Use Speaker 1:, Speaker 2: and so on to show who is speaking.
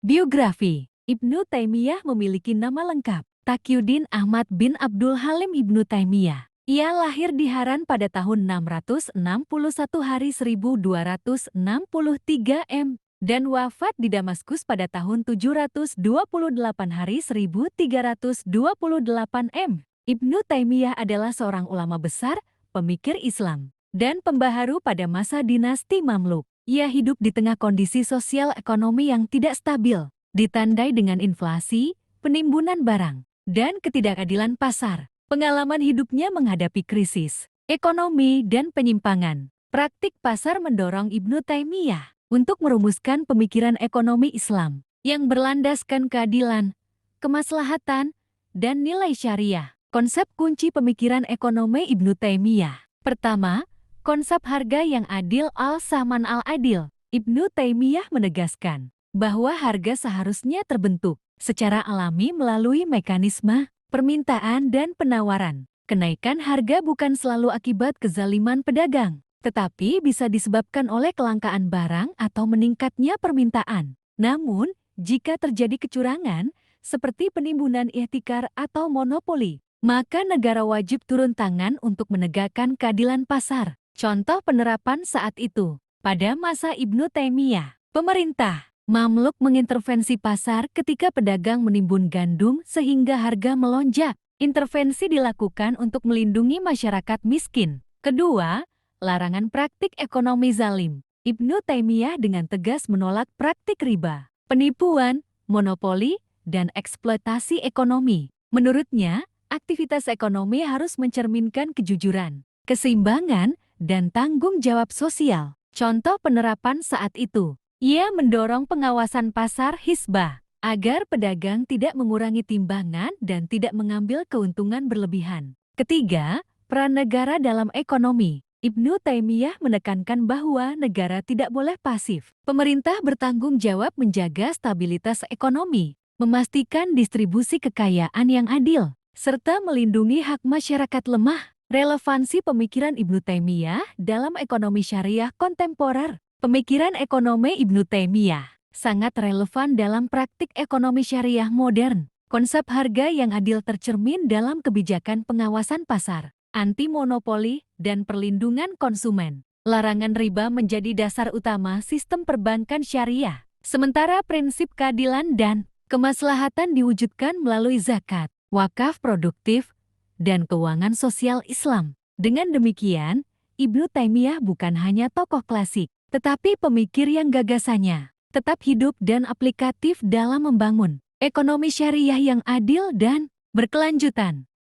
Speaker 1: Biografi Ibnu Taimiyah memiliki nama lengkap, Taqiyuddin Ahmad bin Abdul Halim Ibnu Taimiyah. Ia lahir di Haran pada tahun 661 hari 1263 M dan wafat di Damaskus pada tahun 728 hari 1328 M. Ibnu Taimiyah adalah seorang ulama besar, pemikir Islam, dan pembaharu pada masa dinasti Mamluk. Ia hidup di tengah kondisi sosial ekonomi yang tidak stabil, ditandai dengan inflasi, penimbunan barang, dan ketidakadilan pasar. Pengalaman hidupnya menghadapi krisis, ekonomi, dan penyimpangan. Praktik pasar mendorong Ibnu Taimiyah untuk merumuskan pemikiran ekonomi Islam yang berlandaskan keadilan, kemaslahatan, dan nilai syariah. Konsep kunci pemikiran ekonomi Ibnu Taimiyah. Pertama, konsep harga yang adil al-Saman al-Adil. Ibnu Taimiyah menegaskan bahwa harga seharusnya terbentuk secara alami melalui mekanisme permintaan dan penawaran. Kenaikan harga bukan selalu akibat kezaliman pedagang, tetapi bisa disebabkan oleh kelangkaan barang atau meningkatnya permintaan. Namun, jika terjadi kecurangan, seperti penimbunan ihtikar atau monopoli, maka negara wajib turun tangan untuk menegakkan keadilan pasar. Contoh penerapan saat itu, pada masa Ibnu Taimiyah, pemerintah Mamluk mengintervensi pasar ketika pedagang menimbun gandum sehingga harga melonjak. Intervensi dilakukan untuk melindungi masyarakat miskin. Kedua, larangan praktik ekonomi zalim. Ibnu Taimiyah dengan tegas menolak praktik riba, penipuan, monopoli, dan eksploitasi ekonomi. Menurutnya, aktivitas ekonomi harus mencerminkan kejujuran, keseimbangan, dan tanggung jawab sosial. Contoh penerapan saat itu, ia mendorong pengawasan pasar hisbah agar pedagang tidak mengurangi timbangan dan tidak mengambil keuntungan berlebihan. Ketiga, peran negara dalam ekonomi. Ibnu Taimiyah menekankan bahwa negara tidak boleh pasif. Pemerintah bertanggung jawab menjaga stabilitas ekonomi, memastikan distribusi kekayaan yang adil, serta melindungi hak masyarakat lemah. Relevansi pemikiran Ibnu Taimiyah dalam ekonomi syariah kontemporer. Pemikiran ekonomi Ibnu Taimiyah sangat relevan dalam praktik ekonomi syariah modern. Konsep harga yang adil tercermin dalam kebijakan pengawasan pasar, anti monopoli, dan perlindungan konsumen. Larangan riba menjadi dasar utama sistem perbankan syariah. Sementara prinsip keadilan dan kemaslahatan diwujudkan melalui zakat, wakaf produktif, dan keuangan sosial Islam. Dengan demikian, Ibnu Taimiyah bukan hanya tokoh klasik, tetapi pemikir yang gagasannya tetap hidup dan aplikatif dalam membangun ekonomi syariah yang adil dan berkelanjutan.